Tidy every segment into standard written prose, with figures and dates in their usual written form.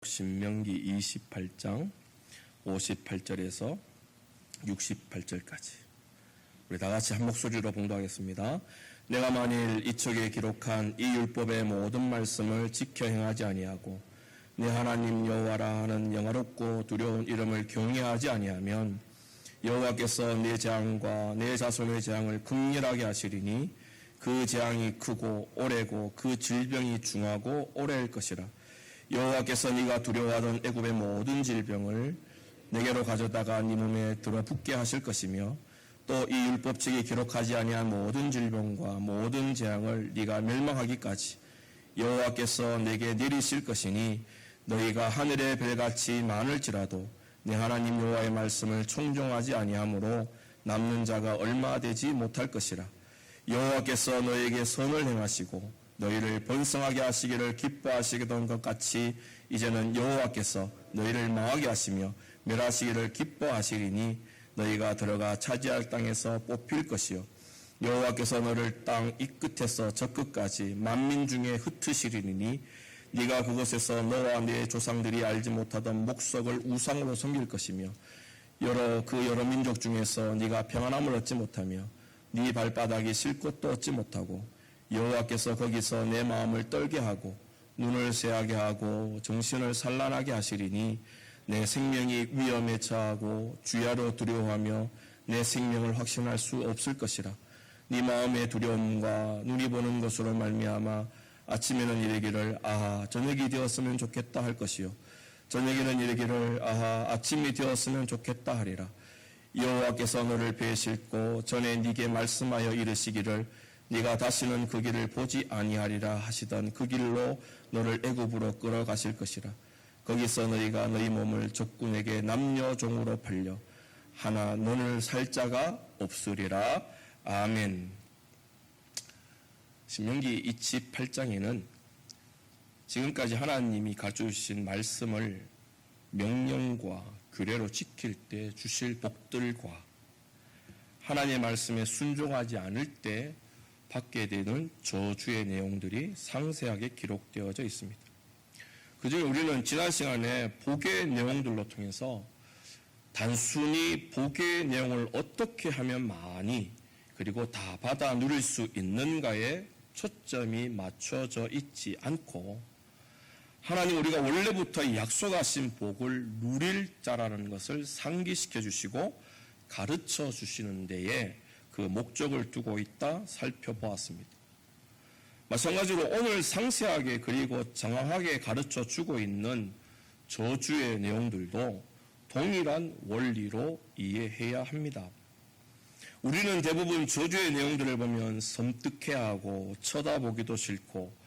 신명기 28장 58절에서 68절까지 우리 다같이 한 목소리로 봉독하겠습니다. 내가 만일 이 책에 기록한 이 율법의 모든 말씀을 지켜 행하지 아니하고 내 하나님 여호와라 하는 영화롭고 두려운 이름을 경외하지 아니하면 여호와께서 내 재앙과 내 자손의 재앙을 극렬하게 하시리니 그 재앙이 크고 오래고 그 질병이 중하고 오래일 것이라. 여호와께서 네가 두려워하던 애굽의 모든 질병을 내게로 가져다가 네 몸에 들어붙게 하실 것이며 또 이 율법책에 기록하지 아니한 모든 질병과 모든 재앙을 네가 멸망하기까지 여호와께서 내게 내리실 것이니 너희가 하늘의 별같이 많을지라도 내 하나님 여호와의 말씀을 청종하지 아니하므로 남는 자가 얼마 되지 못할 것이라. 여호와께서 너에게 선을 행하시고 너희를 번성하게 하시기를 기뻐하시던 것 같이 이제는 여호와께서 너희를 망하게 하시며 멸하시기를 기뻐하시리니 너희가 들어가 차지할 땅에서 뽑힐 것이요 여호와께서 너를 땅 이 끝에서 저 끝까지 만민 중에 흩으시리니 네가 그곳에서 너와 네 조상들이 알지 못하던 목석을 우상으로 섬길 것이며 여러 민족 중에서 네가 평안함을 얻지 못하며 네 발바닥이 쉴 곳도 얻지 못하고 여호와께서 거기서 내 마음을 떨게 하고 눈을 새하게 하고 정신을 산란하게 하시리니 내 생명이 위험에 처하고 주야로 두려워하며 내 생명을 확신할 수 없을 것이라. 네 마음의 두려움과 눈이 보는 것으로 말미암아 아침에는 이르기를 아하 저녁이 되었으면 좋겠다 할 것이요 저녁에는 이르기를 아하 아침이 되었으면 좋겠다 하리라. 여호와께서 너를 배실고 전에 네게 말씀하여 이르시기를 네가 다시는 그 길을 보지 아니하리라 하시던 그 길로 너를 애굽으로 끌어가실 것이라. 거기서 너희가 너희 몸을 적군에게 남녀종으로 팔려 하나 너를 살 자가 없으리라. 아멘. 신명기 28장에는 지금까지 하나님이 가르쳐주신 말씀을 명령과 규례로 지킬 때 주실 복들과 하나님의 말씀에 순종하지 않을 때 받게 되는 저주의 내용들이 상세하게 기록되어져 있습니다. 그중에 우리는 지난 시간에 복의 내용들로 통해서 단순히 복의 내용을 어떻게 하면 많이 그리고 다 받아 누릴 수 있는가에 초점이 맞춰져 있지 않고 하나님 우리가 원래부터 약속하신 복을 누릴 자라는 것을 상기시켜 주시고 가르쳐 주시는 데에 그 목적을 두고 있다 살펴보았습니다. 마찬가지로 오늘 상세하게 그리고 장황하게 가르쳐 주고 있는 저주의 내용들도 동일한 원리로 이해해야 합니다. 우리는 대부분 저주의 내용들을 보면 섬뜩해하고 쳐다보기도 싫고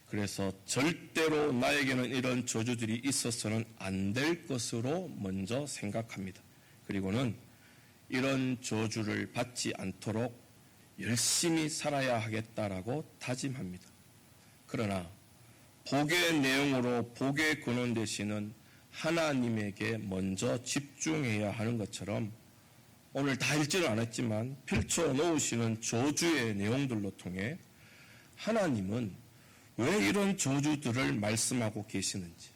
그래서 절대로 나에게는 이런 저주들이 있어서는 안 될 것으로 먼저 생각합니다. 그리고는 이런 저주를 받지 않도록 열심히 살아야 하겠다라고 다짐합니다. 그러나 복의 내용으로 복의 근원 되시는 하나님에게 먼저 집중해야 하는 것처럼 오늘 다 읽지는 않았지만 펼쳐 놓으시는 저주의 내용들로 통해 하나님은 왜 이런 저주들을 말씀하고 계시는지,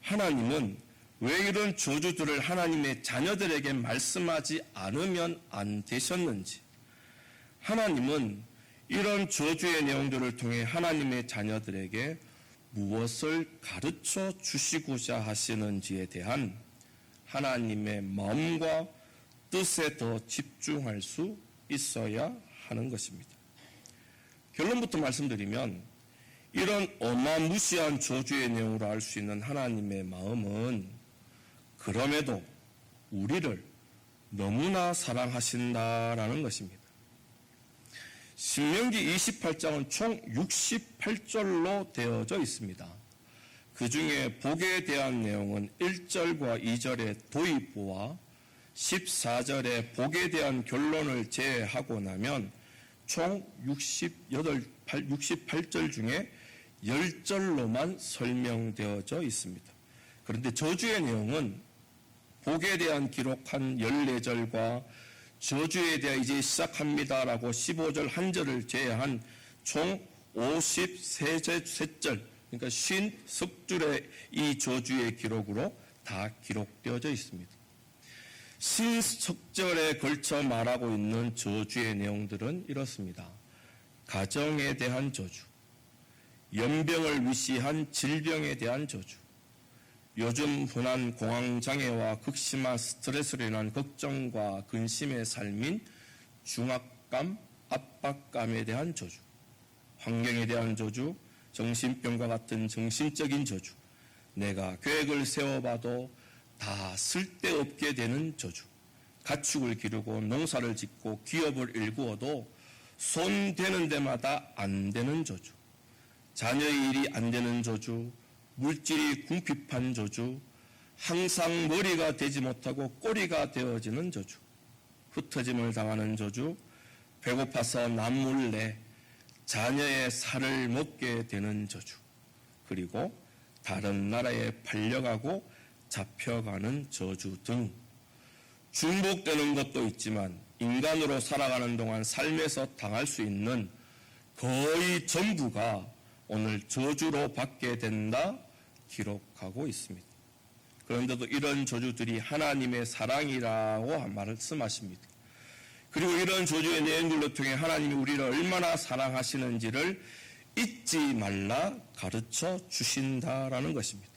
하나님은 왜 이런 저주들을 하나님의 자녀들에게 말씀하지 않으면 안 되셨는지, 하나님은 이런 저주의 내용들을 통해 하나님의 자녀들에게 무엇을 가르쳐 주시고자 하시는지에 대한 하나님의 마음과 뜻에 더 집중할 수 있어야 하는 것입니다. 결론부터 말씀드리면 이런 어마무시한 저주의 내용으로 알 수 있는 하나님의 마음은 그럼에도 우리를 너무나 사랑하신다라는 것입니다. 신명기 28장은 총 68절로 되어져 있습니다. 그 중에 복에 대한 내용은 1절과 2절의 도입부와 14절의 복에 대한 결론을 제외하고 나면 총 68절 중에 10절로만 설명되어져 있습니다. 그런데 저주의 내용은 복에 대한 기록한 14절과 저주에 대해 이제 시작합니다라고 15절 한 절을 제외한 총 53절 그러니까 50석줄의 이 저주의 기록으로 다 기록되어져 있습니다. 50석절에 걸쳐 말하고 있는 저주의 내용들은 이렇습니다. 가정에 대한 저주, 연병을 위시한 질병에 대한 저주, 요즘 흔한 공황장애와 극심한 스트레스로 인한 걱정과 근심의 삶인 중압감, 압박감에 대한 저주, 환경에 대한 저주, 정신병과 같은 정신적인 저주, 내가 계획을 세워봐도 다 쓸데없게 되는 저주, 가축을 기르고 농사를 짓고 기업을 일구어도 손 되는 데마다 안 되는 저주, 자녀의 일이 안 되는 저주, 물질이 궁핍한 저주, 항상 머리가 되지 못하고 꼬리가 되어지는 저주, 흩어짐을 당하는 저주, 배고파서 남몰래 자녀의 살을 먹게 되는 저주, 그리고 다른 나라에 팔려가고 잡혀가는 저주 등 중복되는 것도 있지만 인간으로 살아가는 동안 삶에서 당할 수 있는 거의 전부가 오늘 저주로 받게 된다 기록하고 있습니다. 그런데도 이런 저주들이 하나님의 사랑이라고 말씀하십니다. 그리고 이런 저주의 내용들로 통해 하나님이 우리를 얼마나 사랑하시는지를 잊지 말라 가르쳐 주신다라는 것입니다.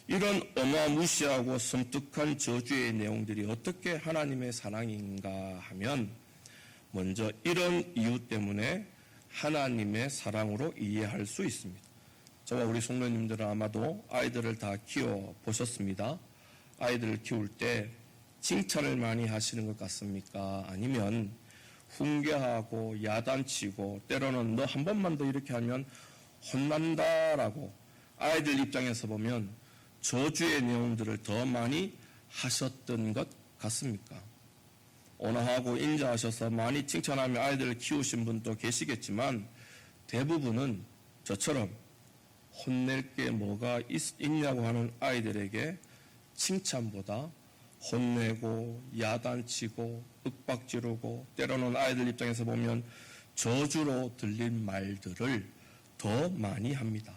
이런 어마무시하고 섬뜩한 저주의 내용들이 어떻게 하나님의 사랑인가 하면 먼저 이런 이유 때문에 하나님의 사랑으로 이해할 수 있습니다. 저와 우리 성도님들은 아마도 아이들을 다 키워보셨습니다. 아이들을 키울 때 칭찬을 많이 하시는 것 같습니까? 아니면 훈계하고 야단치고 때로는 너 한 번만 더 이렇게 하면 혼난다라고 아이들 입장에서 보면 저주의 내용들을 더 많이 하셨던 것 같습니까? 온화하고 인자하셔서 많이 칭찬하며 아이들을 키우신 분도 계시겠지만 대부분은 저처럼 혼낼 게 뭐가 있냐고 하는 아이들에게 칭찬보다 혼내고 야단치고 윽박지르고 때로는 아이들 입장에서 보면 저주로 들린 말들을 더 많이 합니다.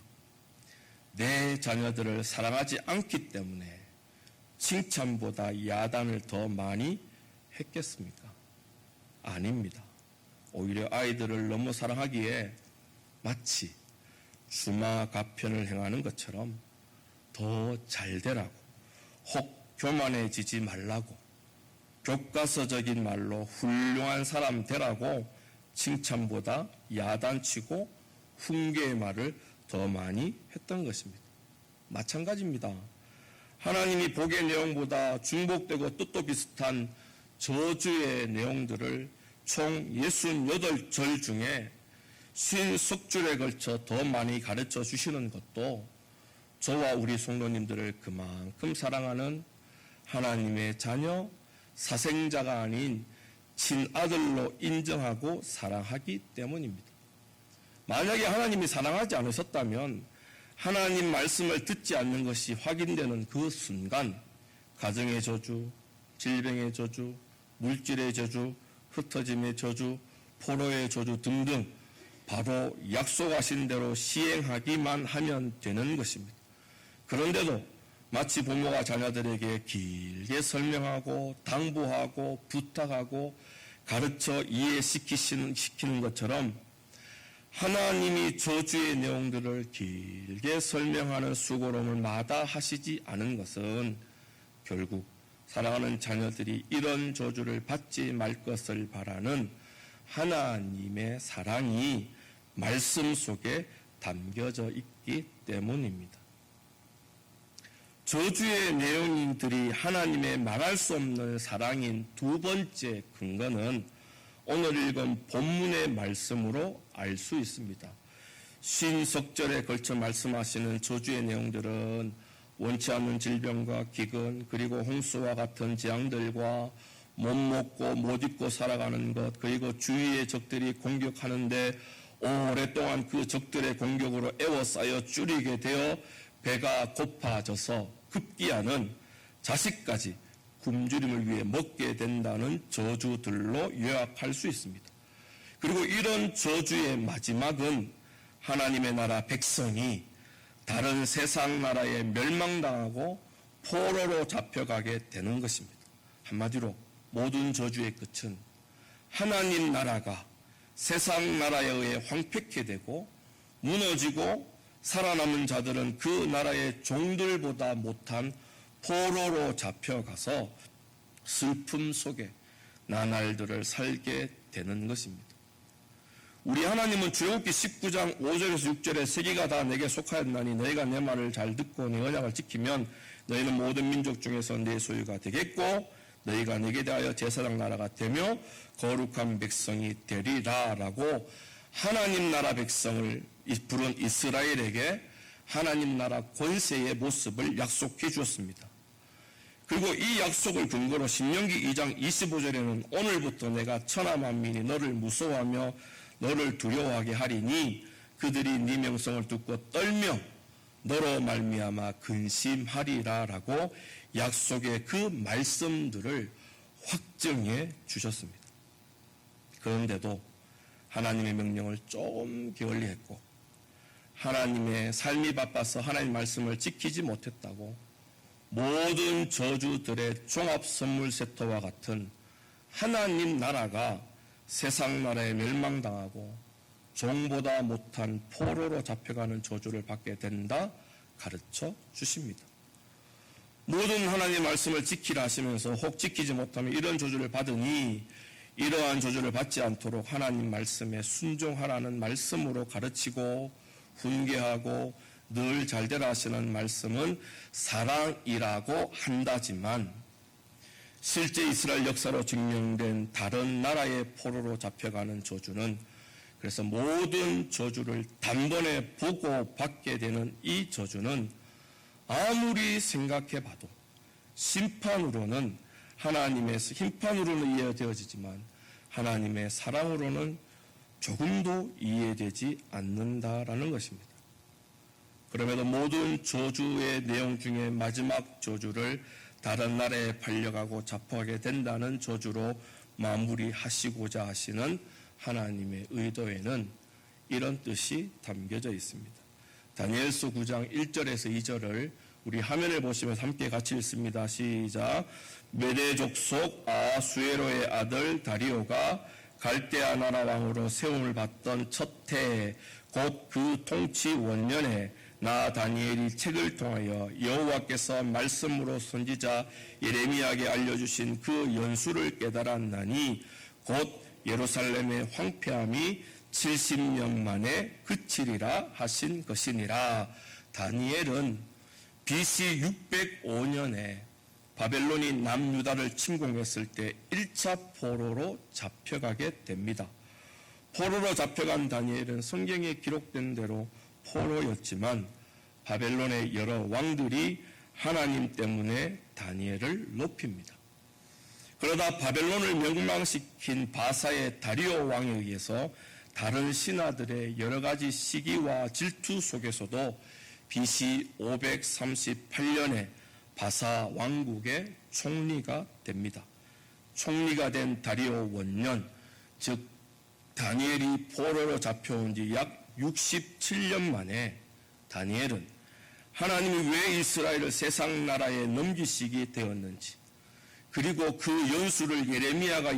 내 자녀들을 사랑하지 않기 때문에 칭찬보다 야단을 더 많이 했겠습니까? 아닙니다. 오히려 아이들을 너무 사랑하기에 마치 주마가편을 행하는 것처럼 더 잘되라고, 혹 교만해지지 말라고, 교과서적인 말로 훌륭한 사람 되라고 칭찬보다 야단치고 훈계의 말을 더 많이 했던 것입니다. 마찬가지입니다. 하나님이 복의 내용보다 중복되고 뜻도 비슷한 저주의 내용들을 총 68절 중에 50석줄에 걸쳐 더 많이 가르쳐 주시는 것도 저와 우리 성도님들을 그만큼 사랑하는 하나님의 자녀, 사생자가 아닌 친아들로 인정하고 사랑하기 때문입니다. 만약에 하나님이 사랑하지 않으셨다면 하나님 말씀을 듣지 않는 것이 확인되는 그 순간 가정의 저주, 질병의 저주, 물질의 저주, 흩어짐의 저주, 포로의 저주 등등 바로 약속하신 대로 시행하기만 하면 되는 것입니다. 그런데도 마치 부모가 자녀들에게 길게 설명하고 당부하고 부탁하고 가르쳐 이해시키는 것처럼 하나님이 저주의 내용들을 길게 설명하는 수고로움을 마다하시지 않은 것은 결국 사랑하는 자녀들이 이런 저주를 받지 말 것을 바라는 하나님의 사랑이 말씀 속에 담겨져 있기 때문입니다. 저주의 내용들이 하나님의 말할 수 없는 사랑인 두 번째 근거는 오늘 읽은 본문의 말씀으로 알 수 있습니다. 50석절에 걸쳐 말씀하시는 저주의 내용들은 원치 않는 질병과 기근 그리고 홍수와 같은 재앙들과 못 먹고 못 입고 살아가는 것 그리고 주위의 적들이 공격하는데 오랫동안 그 적들의 공격으로 에워싸여 줄이게 되어 배가 고파져서 급기야는 자식까지 굶주림을 위해 먹게 된다는 저주들로 요약할 수 있습니다. 그리고 이런 저주의 마지막은 하나님의 나라 백성이 다른 세상 나라에 멸망당하고 포로로 잡혀가게 되는 것입니다. 한마디로 모든 저주의 끝은 하나님 나라가 세상 나라에 의해 황폐케 되고 무너지고 살아남은 자들은 그 나라의 종들보다 못한 포로로 잡혀가서 슬픔 속에 나날들을 살게 되는 것입니다. 우리 하나님은 출애굽기 19장 5절에서 6절에 세계가 다 내게 속하였나니 너희가 내 말을 잘 듣고 내 언약을 지키면 너희는 모든 민족 중에서 내 소유가 되겠고 너희가 내게 대하여 제사장 나라가 되며 거룩한 백성이 되리라 라고 하나님 나라 백성을 부른 이스라엘에게 하나님 나라 권세의 모습을 약속해 주었습니다. 그리고 이 약속을 근거로 신명기 2장 25절에는 오늘부터 내가 천하 만민이 너를 무서워하며 너를 두려워하게 하리니 그들이 네 명성을 듣고 떨며 너로 말미암아 근심하리라 라고 약속의 그 말씀들을 확증해 주셨습니다. 그런데도 하나님의 명령을 좀 게을리했고 하나님의 삶이 바빠서 하나님 말씀을 지키지 못했다고 모든 저주들의 종합 선물 세트와 같은 하나님 나라가 세상 나라에 멸망당하고 종보다 못한 포로로 잡혀가는 저주를 받게 된다 가르쳐 주십니다. 모든 하나님의 말씀을 지키라 하시면서 혹 지키지 못하면 이런 저주를 받으니 이러한 저주를 받지 않도록 하나님 말씀에 순종하라는 말씀으로 가르치고 훈계하고 늘 잘되라 하시는 말씀은 사랑이라고 한다지만 실제 이스라엘 역사로 증명된 다른 나라의 포로로 잡혀가는 저주는 그래서 모든 저주를 단번에 보고 받게 되는 이 저주는 아무리 생각해봐도 심판으로는 하나님의 심판으로는 이해되어지지만 하나님의 사랑으로는 조금도 이해되지 않는다라는 것입니다. 그럼에도 모든 저주의 내용 중에 마지막 저주를 다른 나라에 팔려가고 잡혀가게 된다는 저주로 마무리하시고자 하시는 하나님의 의도에는 이런 뜻이 담겨져 있습니다. 다니엘서 9장 1절에서 2절을 우리 화면을 보시면서 함께 같이 읽습니다. 시작. 메대 족속 아수에로의 아들 다리오가 갈대아 나라 왕으로 세움을 받던 첫 해에 곧 그 통치 원년에 나 다니엘이 책을 통하여 여호와께서 말씀으로 선지자 예레미야에게 알려주신 그 연수를 깨달았나니 곧 예루살렘의 황폐함이 70년 만에 그치리라 하신 것이니라. 다니엘은 BC 605년에 바벨론이 남유다를 침공했을 때 1차 포로로 잡혀가게 됩니다. 포로로 잡혀간 다니엘은 성경에 기록된 대로 포로였지만 바벨론의 여러 왕들이 하나님 때문에 다니엘을 높입니다. 그러다 바벨론을 멸망시킨 바사의 다리오 왕에 의해서 다른 신하들의 여러 가지 시기와 질투 속에서도 BC 538년에 바사 왕국의 총리가 됩니다. 총리가 된 다리오 원년, 즉 다니엘이 포로로 잡혀온 지 약 67년 만에 다니엘은 하나님이 왜 이스라엘을 세상 나라에 넘기시게 되었는지, 그리고 그 연수를 예레미야가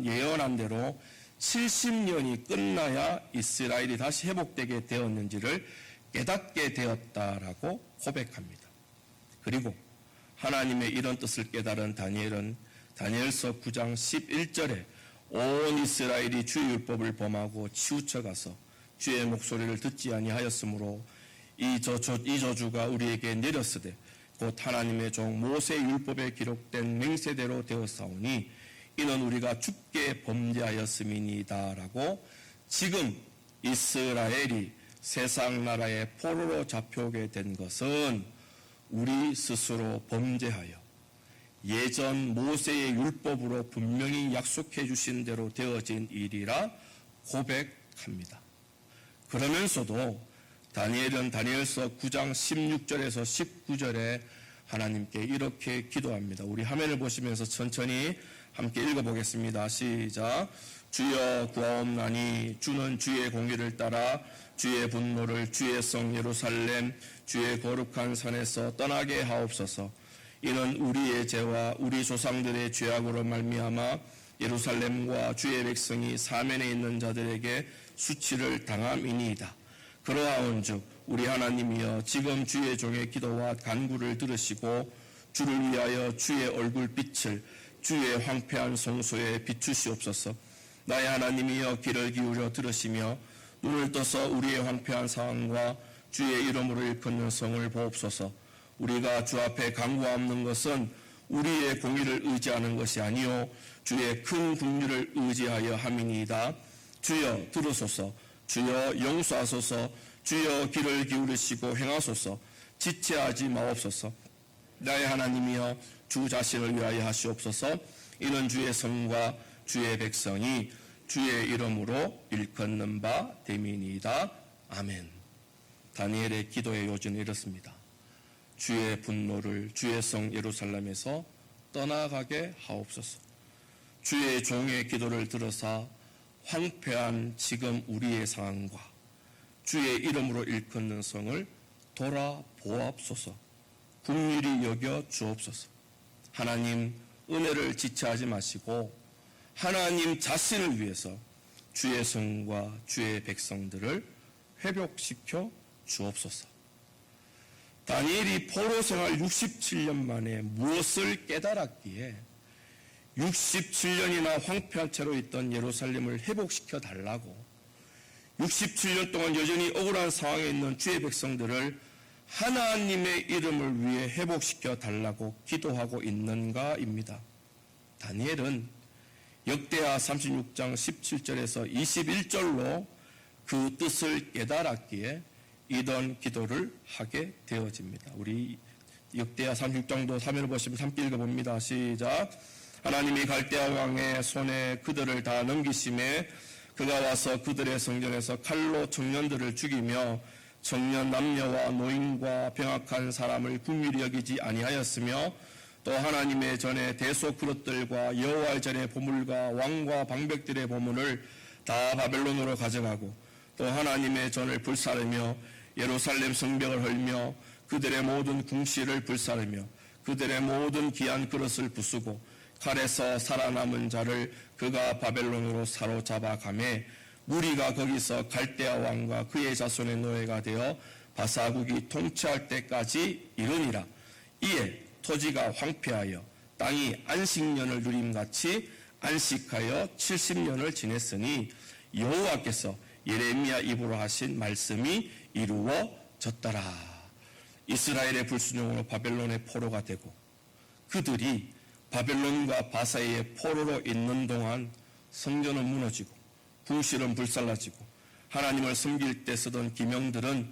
예언한 대로 70년이 끝나야 이스라엘이 다시 회복되게 되었는지를 깨닫게 되었다라고 고백합니다. 그리고 하나님의 이런 뜻을 깨달은 다니엘은 다니엘서 9장 11절에 온 이스라엘이 주의 율법을 범하고 치우쳐가서 주의 목소리를 듣지 아니하였으므로 이 저주가 우리에게 내렸으되 곧 하나님의 종 모세 율법에 기록된 맹세대로 되었사오니 이는 우리가 죽게 범죄하였음이니이다 라고 지금 이스라엘이 세상 나라의 포로로 잡혀오게 된 것은 우리 스스로 범죄하여 예전 모세의 율법으로 분명히 약속해 주신 대로 되어진 일이라 고백합니다. 그러면서도 다니엘은 다니엘서 9장 16절에서 19절에 하나님께 이렇게 기도합니다. 우리 화면을 보시면서 천천히 함께 읽어보겠습니다. 시작. 주여 구하옵나니 주는 주의 공의를 따라 주의 분노를 주의 성 예루살렘 주의 거룩한 산에서 떠나게 하옵소서. 이는 우리의 죄와 우리 조상들의 죄악으로 말미암아 예루살렘과 주의 백성이 사면에 있는 자들에게 수치를 당함이니이다. 그러하온즉 우리 하나님이여 지금 주의 종의 기도와 간구를 들으시고 주를 위하여 주의 얼굴빛을 주의 황폐한 성소에 비추시옵소서. 나의 하나님이여 귀를 기울여 들으시며 눈을 떠서 우리의 황폐한 상황과 주의 이름으로 일컫는 성을 보옵소서. 우리가 주 앞에 간구하옵는 것은 우리의 공의를 의지하는 것이 아니요 주의 큰 긍휼을 의지하여 함이니이다. 주여 들으소서. 주여 용서하소서. 주여 귀를 기울이시고 행하소서. 지체하지 마옵소서. 나의 하나님이여 주 자신을 위하여 하시옵소서. 이는 주의 성과 주의 백성이 주의 이름으로 일컫는 바 됨이니이다. 아멘. 다니엘의 기도의 요지는 이렇습니다. 주의 분노를 주의 성 예루살렘에서 떠나가게 하옵소서. 주의 종의 기도를 들으사 황폐한 지금 우리의 상황과 주의 이름으로 일컫는 성을 돌아보옵소서. 긍휼히 여겨 주옵소서. 하나님 은혜를 지체하지 마시고 하나님 자신을 위해서 주의 성과 주의 백성들을 회복시켜 주옵소서. 다니엘이 포로 생활 67년 만에 무엇을 깨달았기에 67년이나 황폐한 채로 있던 예루살렘을 회복시켜 달라고 67년 동안 여전히 억울한 상황에 있는 주의 백성들을 하나님의 이름을 위해 회복시켜 달라고 기도하고 있는가입니다. 다니엘은 역대하 36장 17절에서 21절로 그 뜻을 깨달았기에 이런 기도를 하게 되어집니다. 우리 역대하 36장도 화면을 보시면 함께 읽어봅니다. 시작. 하나님이 갈대아 왕의 손에 그들을 다 넘기심에 그가 와서 그들의 성전에서 칼로 청년들을 죽이며 청년 남녀와 노인과 병약한 사람을 긍휼히 여기지 아니하였으며 또 하나님의 전에 대소 그릇들과 여호와의 전에 보물과 왕과 방백들의 보물을 다 바벨론으로 가져가고 또 하나님의 전을 불사르며 예루살렘 성벽을 헐며 그들의 모든 궁시를 불사르며 그들의 모든 귀한 그릇을 부수고 칼에서 살아남은 자를 그가 바벨론으로 사로잡아 가매 무리가 거기서 갈대아 왕과 그의 자손의 노예가 되어 바사국이 통치할 때까지 이르니라. 이에 토지가 황폐하여 땅이 안식년을 누림같이 안식하여 70년을 지냈으니 여호와께서 예레미야 입으로 하신 말씀이 이루어졌더라. 이스라엘의 불순종으로 바벨론의 포로가 되고 그들이 바벨론과 바사의 포로로 있는 동안 성전은 무너지고 궁실은 불살라지고 하나님을 섬길 때 쓰던 기명들은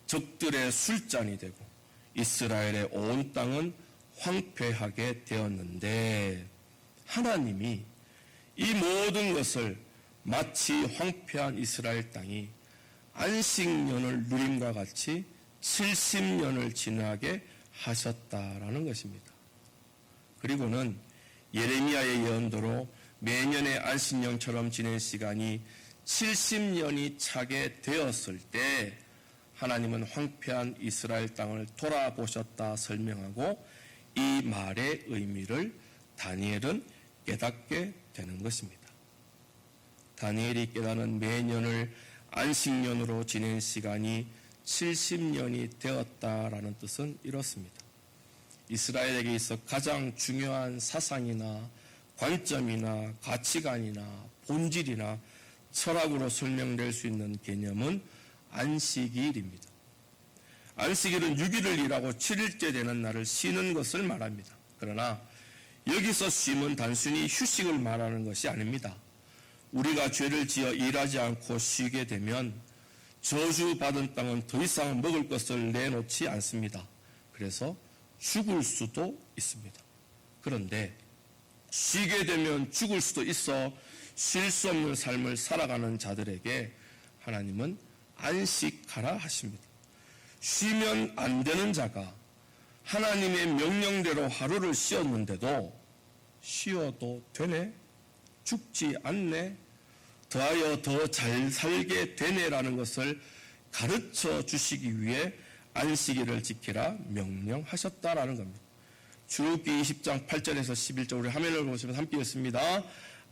적들의 술잔이 되고 이스라엘의 온 땅은 황폐하게 되었는데 하나님이 이 모든 것을 마치 황폐한 이스라엘 땅이 안식년을 누림과 같이 70년을 지나게 하셨다라는 것입니다. 그리고는 예레미야의 예언대로 매년의 안식년처럼 지낸 시간이 70년이 차게 되었을 때 하나님은 황폐한 이스라엘 땅을 돌아보셨다 설명하고 이 말의 의미를 다니엘은 깨닫게 되는 것입니다. 다니엘이 깨닫는 매년을 안식년으로 지낸 시간이 70년이 되었다라는 뜻은 이렇습니다. 이스라엘에게 있어 가장 중요한 사상이나 관점이나 가치관이나 본질이나 철학으로 설명될 수 있는 개념은 안식일입니다. 안식일은 6일을 일하고 7일째 되는 날을 쉬는 것을 말합니다. 그러나 여기서 쉼은 단순히 휴식을 말하는 것이 아닙니다. 우리가 죄를 지어 일하지 않고 쉬게 되면 저주받은 땅은 더 이상 먹을 것을 내놓지 않습니다. 그래서 죽을 수도 있습니다. 그런데 쉬게 되면 죽을 수도 있어 쉴 수 없는 삶을 살아가는 자들에게 하나님은 안식하라 하십니다. 쉬면 안 되는 자가 하나님의 명령대로 하루를 쉬었는데도 쉬어도 되네? 죽지 않네? 더하여 더 잘 살게 되네라는 것을 가르쳐 주시기 위해 안식일을 지키라 명령하셨다라는 겁니다. 출애굽기 20장 8절에서 11절 우리 화면을 보시면 함께 읽습니다.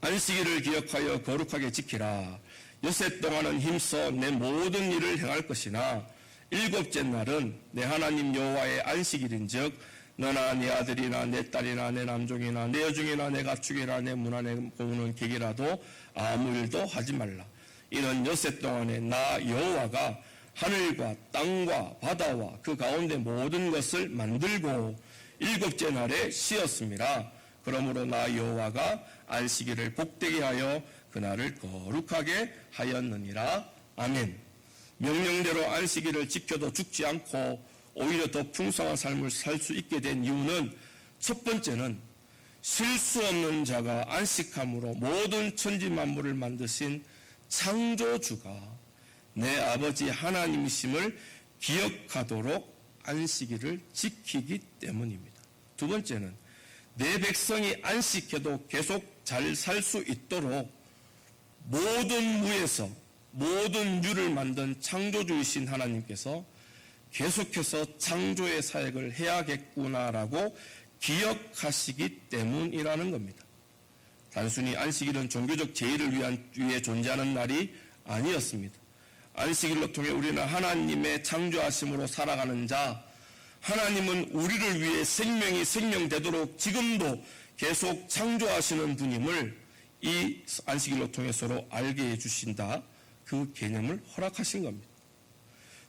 안식일을 기억하여 거룩하게 지키라. 여섯 동안은 힘써 내 모든 일을 행할 것이나 일곱째 날은 내 하나님 여호와의 안식일인즉 너나 네 아들이나 내 딸이나 내 남종이나 내 여종이나 내 가축이나 내 문 안에 거우는 객이라도 아무 일도 하지 말라. 이는 여섯 동안에 나 여호와가 하늘과 땅과 바다와 그 가운데 모든 것을 만들고 일곱째 날에 쉬었습니다. 그러므로 나 여호와가 안식일을 복되게 하여 그날을 거룩하게 하였느니라. 아멘. 명령대로 안식일을 지켜도 죽지 않고 오히려 더 풍성한 삶을 살 수 있게 된 이유는 첫 번째는 실수 없는 자가 안식함으로 모든 천지 만물을 만드신 창조주가 내 아버지 하나님이심을 기억하도록 안식일을 지키기 때문입니다. 두 번째는 내 백성이 안식해도 계속 잘 살 수 있도록 모든 무에서 모든 유를 만든 창조주이신 하나님께서 계속해서 창조의 사역을 해야겠구나라고 기억하시기 때문이라는 겁니다. 단순히 안식일은 종교적 제의를 위해 존재하는 날이 아니었습니다. 안식일로 통해 우리는 하나님의 창조하심으로 살아가는 자, 하나님은 우리를 위해 생명이 생명되도록 지금도 계속 창조하시는 분임을 이 안식일로 통해 서로 알게 해주신다. 그 개념을 허락하신 겁니다.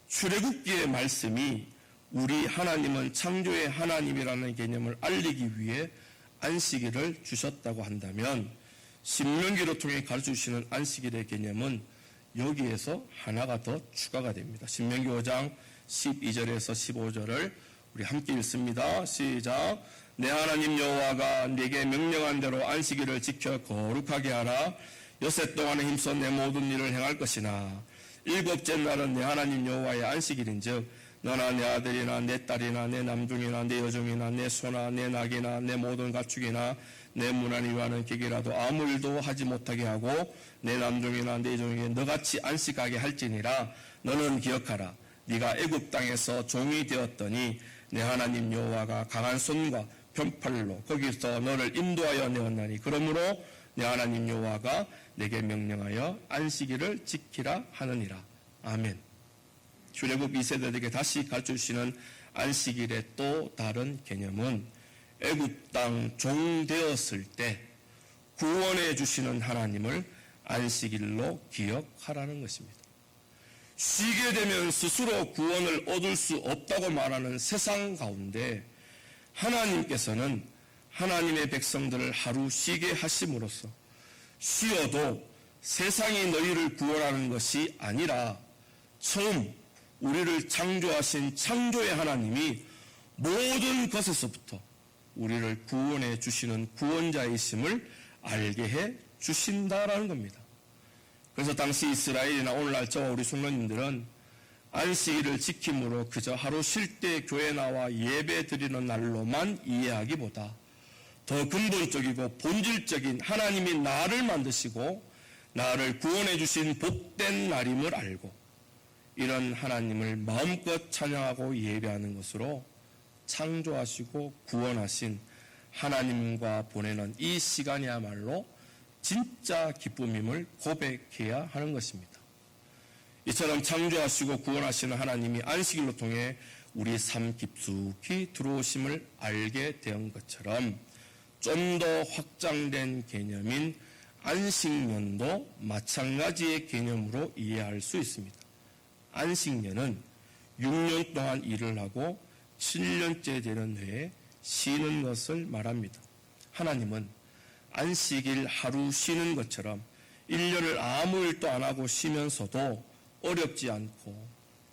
출애굽기의 말씀이 우리 하나님은 창조의 하나님이라는 개념을 알리기 위해 안식일을 주셨다고 한다면 신명기로 통해 가르쳐주시는 안식일의 개념은 여기에서 하나가 더 추가가 됩니다. 신명기 5장 12절에서 15절을 우리 함께 읽습니다. 시작. 내 하나님 여호와가 네게 명령한 대로 안식일을 지켜 거룩하게 하라. 여섯 동안에 힘써 내 모든 일을 행할 것이나 일곱째 날은 내 하나님 여호와의 안식일인즉 너나 내 아들이나 내 딸이나 내 남종이나 내 여종이나 내 소나 내 낙이나 내 모든 가축이나 내 문 안에 위하는 객이라도 아무 일도 하지 못하게 하고 내 남종이나 내 여종에게 너같이 안식하게 할지니라. 너는 기억하라. 네가 애굽 땅에서 종이 되었더니 내 하나님 여호와가 강한 손과 편팔로 거기서 너를 인도하여 내었나니 그러므로 내 하나님 여호와가 내게 명령하여 안식일을 지키라 하느니라. 아멘. 출애굽 2세대들에게 다시 가르쳐주시는 안식일의 또 다른 개념은 애굽 땅 종 되었을 때 구원해 주시는 하나님을 안식일로 기억하라는 것입니다. 쉬게 되면 스스로 구원을 얻을 수 없다고 말하는 세상 가운데 하나님께서는 하나님의 백성들을 하루 쉬게 하심으로써 쉬어도 세상이 너희를 구원하는 것이 아니라 처음 우리를 창조하신 창조의 하나님이 모든 것에서부터 우리를 구원해 주시는 구원자이심을 알게 해 주신다라는 겁니다. 그래서 당시 이스라엘이나 오늘날 저와 우리 성도님들은 안식일을 지킴으로 그저 하루 쉴 때 교회 나와 예배 드리는 날로만 이해하기보다 더 근본적이고 본질적인 하나님이 나를 만드시고 나를 구원해 주신 복된 날임을 알고 이런 하나님을 마음껏 찬양하고 예배하는 것으로 창조하시고 구원하신 하나님과 보내는 이 시간이야말로 진짜 기쁨임을 고백해야 하는 것입니다. 이처럼 창조하시고 구원하시는 하나님이 안식일로 통해 우리 삶 깊숙이 들어오심을 알게 된 것처럼 좀 더 확장된 개념인 안식년도 마찬가지의 개념으로 이해할 수 있습니다. 안식년은 6년 동안 일을 하고 7년째 되는 해에 쉬는 것을 말합니다. 하나님은 안식일 하루 쉬는 것처럼 1년을 아무 일도 안 하고 쉬면서도 어렵지 않고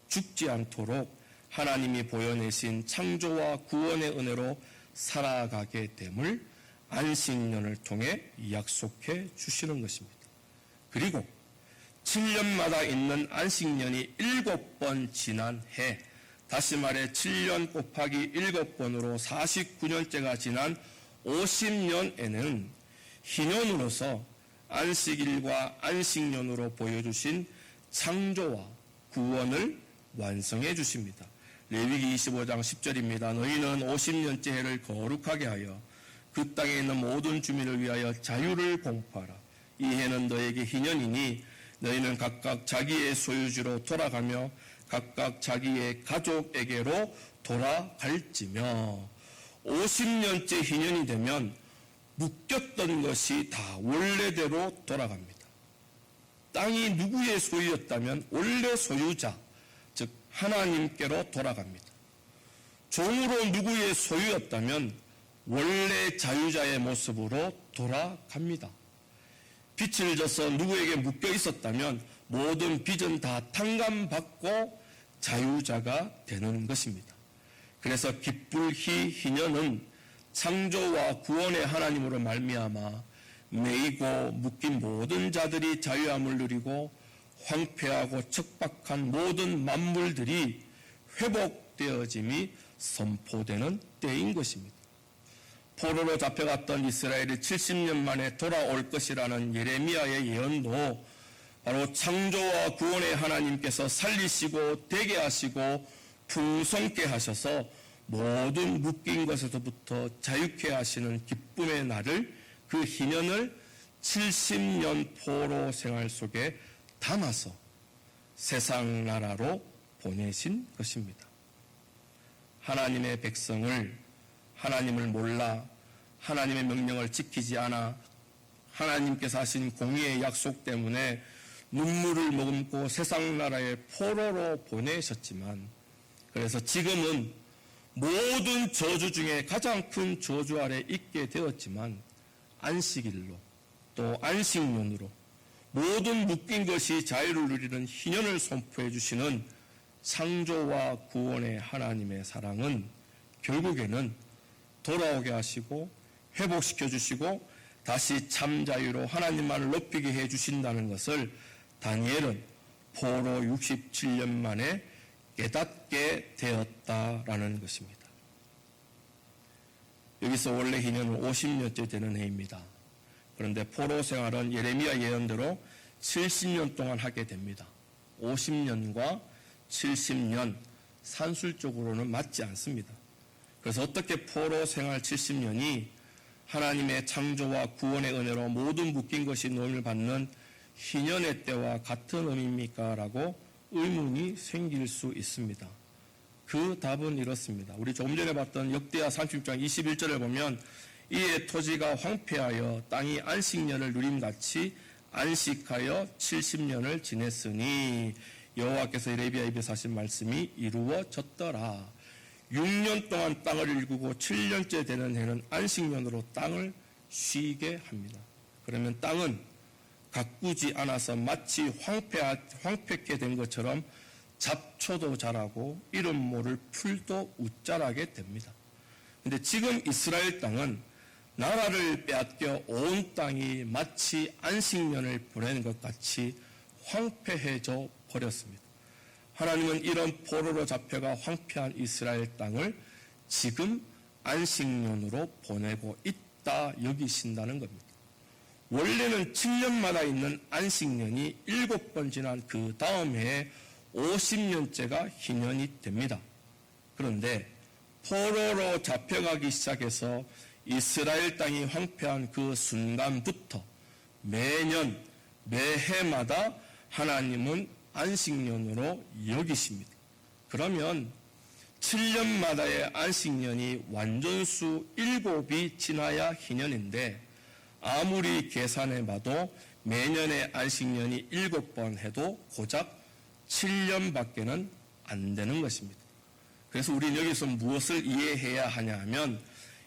죽지 않도록 하나님이 보여내신 창조와 구원의 은혜로 살아가게 됨을 안식년을 통해 약속해 주시는 것입니다. 그리고 7년마다 있는 안식년이 7번 지난 해, 다시 말해 7년 곱하기 7번으로 49년째가 지난 50년에는 희년으로서 안식일과 안식년으로 보여주신 창조와 구원을 완성해 주십니다. 레위기 25장 10절입니다. 너희는 50년째 해를 거룩하게 하여 그 땅에 있는 모든 주민을 위하여 자유를 공포하라. 이 해는 너에게 희년이니 너희는 각각 자기의 소유지로 돌아가며 각각 자기의 가족에게로 돌아갈지며. 50년째 희년이 되면 묶였던 것이 다 원래대로 돌아갑니다. 땅이 누구의 소유였다면 원래 소유자, 즉 하나님께로 돌아갑니다. 종으로 누구의 소유였다면 원래 자유자의 모습으로 돌아갑니다. 빚을 져서 누구에게 묶여 있었다면 모든 빚은 다 탕감받고 자유자가 되는 것입니다. 그래서 기쁠히 희년은 창조와 구원의 하나님으로 말미암아 매이고 묶인 모든 자들이 자유함을 누리고 황폐하고 척박한 모든 만물들이 회복되어짐이 선포되는 때인 것입니다. 포로로 잡혀갔던 이스라엘이 70년 만에 돌아올 것이라는 예레미야의 예언도 바로 창조와 구원의 하나님께서 살리시고 되게 하시고 풍성케 하셔서 모든 묶인 것에서부터 자유케 하시는 기쁨의 날을, 그 희년을 70년 포로 생활 속에 담아서 세상 나라로 보내신 것입니다. 하나님의 백성을 하나님을 몰라 하나님의 명령을 지키지 않아 하나님께서 하신 공의의 약속 때문에 눈물을 머금고 세상 나라의 포로로 보내셨지만, 그래서 지금은 모든 저주 중에 가장 큰 저주 아래 있게 되었지만 안식일로 또 안식년으로 모든 묶인 것이 자유를 누리는 희년을 선포해 주시는 창조와 구원의 하나님의 사랑은 결국에는 돌아오게 하시고 회복시켜 주시고 다시 참 자유로 하나님만을 높이게 해 주신다는 것을 다니엘은 포로 67년 만에 깨닫게 되었다라는 것입니다. 여기서 원래 희년은 50년째 되는 해입니다. 그런데 포로 생활은 예레미야 예언대로 70년 동안 하게 됩니다. 50년과 70년 산술적으로는 맞지 않습니다. 그래서 어떻게 포로 생활 70년이 하나님의 창조와 구원의 은혜로 모든 묶인 것이 노임을 받는 희년의 때와 같은 의미입니까? 라고 의문이 생길 수 있습니다. 그 답은 이렇습니다. 우리 조금 전에 봤던 역대하 36장 21절을 보면 이에 토지가 황폐하여 땅이 안식년을 누림같이 안식하여 70년을 지냈으니 여호와께서 예레미야에 입에서 하신 말씀이 이루어졌더라. 6년 동안 땅을 일구고 7년째 되는 해는 안식년으로 땅을 쉬게 합니다. 그러면 땅은 가꾸지 않아서 마치 황폐케 된 것처럼 잡초도 자라고 이름 모를 풀도 웃자라게 됩니다. 그런데 지금 이스라엘 땅은 나라를 빼앗겨 온 땅이 마치 안식년을 보내는 것 같이 황폐해져 버렸습니다. 하나님은 이런 포로로 잡혀가 황폐한 이스라엘 땅을 지금 안식년으로 보내고 있다 여기신다는 겁니다. 원래는 7년마다 있는 안식년이 7번 지난 그 다음 해에 50년째가 희년이 됩니다. 그런데 포로로 잡혀가기 시작해서 이스라엘 땅이 황폐한 그 순간부터 매년 매해마다 하나님은 안식년으로 여기십니다. 그러면 7년마다의 안식년이 완전수 7이 지나야 희년인데 아무리 계산해봐도 매년의 안식년이 7번 해도 고작 7년밖에는 안 되는 것입니다. 그래서 우리는 여기서 무엇을 이해해야 하냐 하면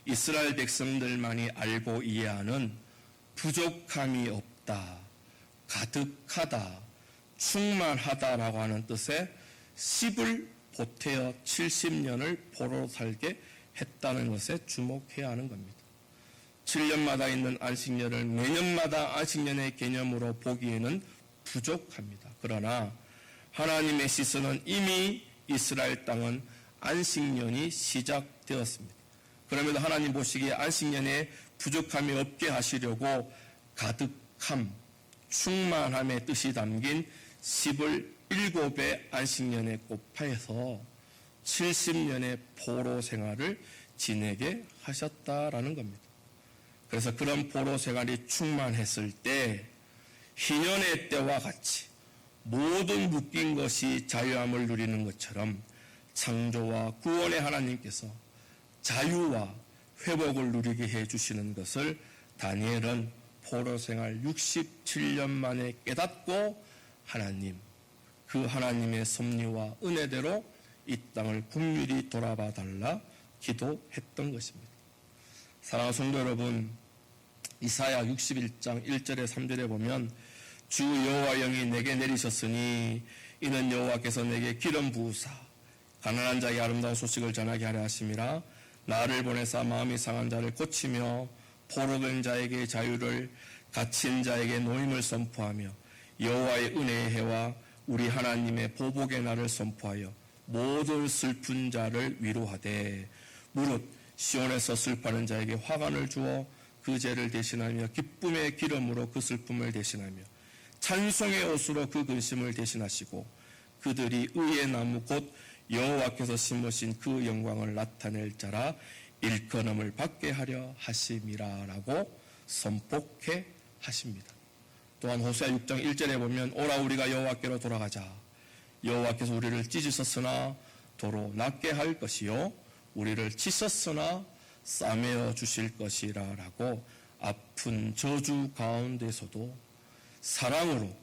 이스라엘 백성들만이 알고 이해하는 부족함이 없다, 가득하다, 충만하다라고 하는 뜻의 10을 보태어 70년을 포로로 살게 했다는 것에 주목해야 하는 겁니다. 7년마다 있는 안식년을 매년마다 안식년의 개념으로 보기에는 부족합니다. 그러나 하나님의 시선은 이미 이스라엘 땅은 안식년이 시작되었습니다. 그럼에도 하나님 보시기에 안식년에 부족함이 없게 하시려고 쾌락함, 충만함의 뜻이 담긴 10을 7의 안식년에 곱하여서 70년의 포로 생활을 지내게 하셨다라는 겁니다. 그래서 그런 포로 생활이 충만했을 때 희년의 때와 같이 모든 묶인 것이 자유함을 누리는 것처럼 창조와 구원의 하나님께서 자유와 회복을 누리게 해주시는 것을 다니엘은 포로 생활 67년 만에 깨닫고 하나님, 그 하나님의 섭리와 은혜대로 이 땅을 긍휼히 돌아봐 달라 기도했던 것입니다. 사랑하는 성도 여러분, 이사야 61장 1절에 3절에 보면 주 여호와 영이 내게 내리셨으니 이는 여호와께서 내게 기름 부으사 가난한 자에게 아름다운 소식을 전하게 하려 하심이라. 나를 보내사 마음이 상한 자를 고치며 포로된 자에게 자유를, 갇힌 자에게 노임을 선포하며 여호와의 은혜의 해와 우리 하나님의 보복의 날을 선포하여 모든 슬픈 자를 위로하되 무릇 시온에서 슬퍼하는 자에게 화관을 주어 그 죄를 대신하며 기쁨의 기름으로 그 슬픔을 대신하며 찬송의 옷으로 그 근심을 대신하시고 그들이 의의 나무 곧 여호와께서 심으신 그 영광을 나타낼 자라 일컬음을 받게 하려 하심이라라고 선포케 하십니다. 또한 호세아 6장 1절에 보면 오라 우리가 여호와께로 돌아가자. 여호와께서 우리를 찢으셨으나 도로 낫게 할 것이요 우리를 치셨으나 싸매어 주실 것이라라고 아픈 저주 가운데서도 사랑으로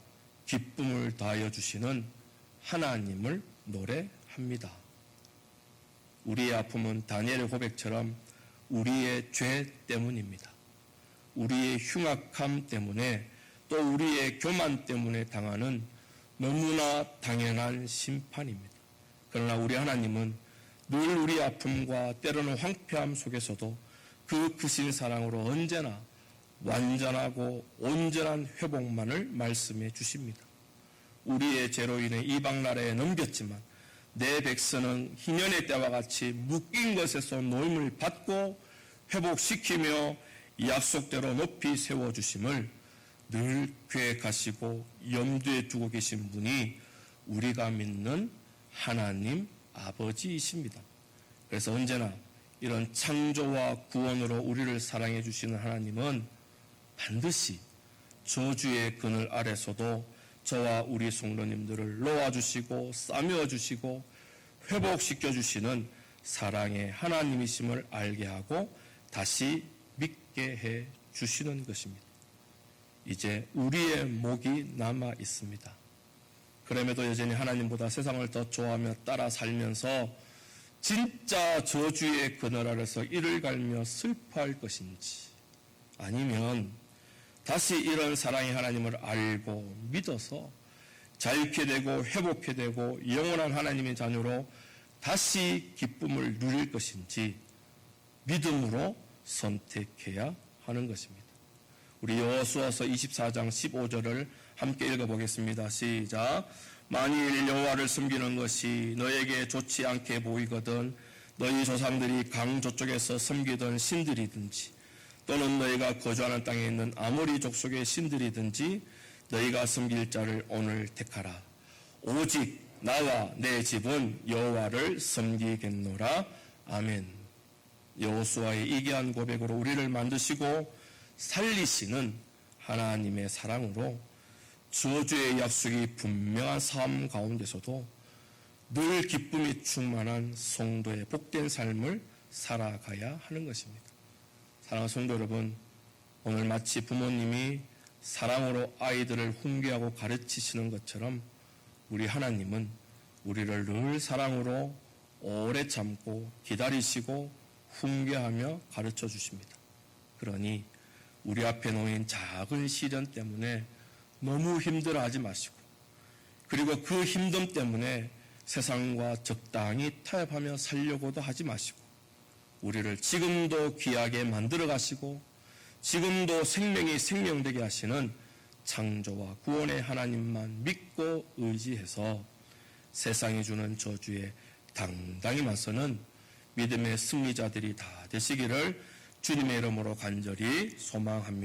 기쁨을 다하여 주시는 하나님을 노래합니다. 우리의 아픔은 다니엘의 고백처럼 우리의 죄 때문입니다. 우리의 흉악함 때문에 또 우리의 교만 때문에 당하는 너무나 당연한 심판입니다. 그러나 우리 하나님은 늘 우리 아픔과 때로는 황폐함 속에서도 그 크신 사랑으로 언제나 완전하고 온전한 회복만을 말씀해 주십니다. 우리의 죄로 인해 이방 나라에 넘겼지만 내 백성은 희년의 때와 같이 묶인 것에서 노임을 받고 회복시키며 약속대로 높이 세워주심을 늘 계획하시고 염두에 두고 계신 분이 우리가 믿는 하나님 아버지이십니다. 그래서 언제나 이런 창조와 구원으로 우리를 사랑해 주시는 하나님은 반드시 저주의 그늘 아래서도 저와 우리 성도님들을 놓아주시고 싸매어주시고 회복시켜주시는 사랑의 하나님이심을 알게 하고 다시 믿게 해 주시는 것입니다. 이제 우리의 목이 남아 있습니다. 그럼에도 여전히 하나님보다 세상을 더 좋아하며 따라 살면서 진짜 저주의 그늘 아래서 이를 갈며 슬퍼할 것인지 아니면 다시 이런 사랑의 하나님을 알고 믿어서 자유케 되고 회복케 되고 영원한 하나님의 자녀로 다시 기쁨을 누릴 것인지 믿음으로 선택해야 하는 것입니다. 우리 여호수아서 24장 15절을 함께 읽어보겠습니다. 시작. 만일 여호와를 섬기는 것이 너에게 좋지 않게 보이거든 너희 조상들이 강 저쪽에서 섬기던 신들이든지 또는 너희가 거주하는 땅에 있는 아모리 족속의 신들이든지 너희가 섬길 자를 오늘 택하라. 오직 나와 내 집은 여호와를 섬기겠노라. 아멘. 여호수아의 이기한 고백으로 우리를 만드시고 살리시는 하나님의 사랑으로 저주의 약속이 분명한 삶 가운데서도 늘 기쁨이 충만한 성도의 복된 삶을 살아가야 하는 것입니다. 사랑하는 성도 여러분, 오늘 마치 부모님이 사랑으로 아이들을 훈계하고 가르치시는 것처럼 우리 하나님은 우리를 늘 사랑으로 오래 참고 기다리시고 훈계하며 가르쳐 주십니다. 그러니 우리 앞에 놓인 작은 시련 때문에 너무 힘들어하지 마시고 그리고 그 힘듦 때문에 세상과 적당히 타협하며 살려고도 하지 마시고 우리를 지금도 귀하게 만들어 가시고 지금도 생명이 생명되게 하시는 창조와 구원의 하나님만 믿고 의지해서 세상이 주는 저주에 당당히 맞서는 믿음의 승리자들이 다 되시기를 주님의 이름으로 간절히 소망합니다.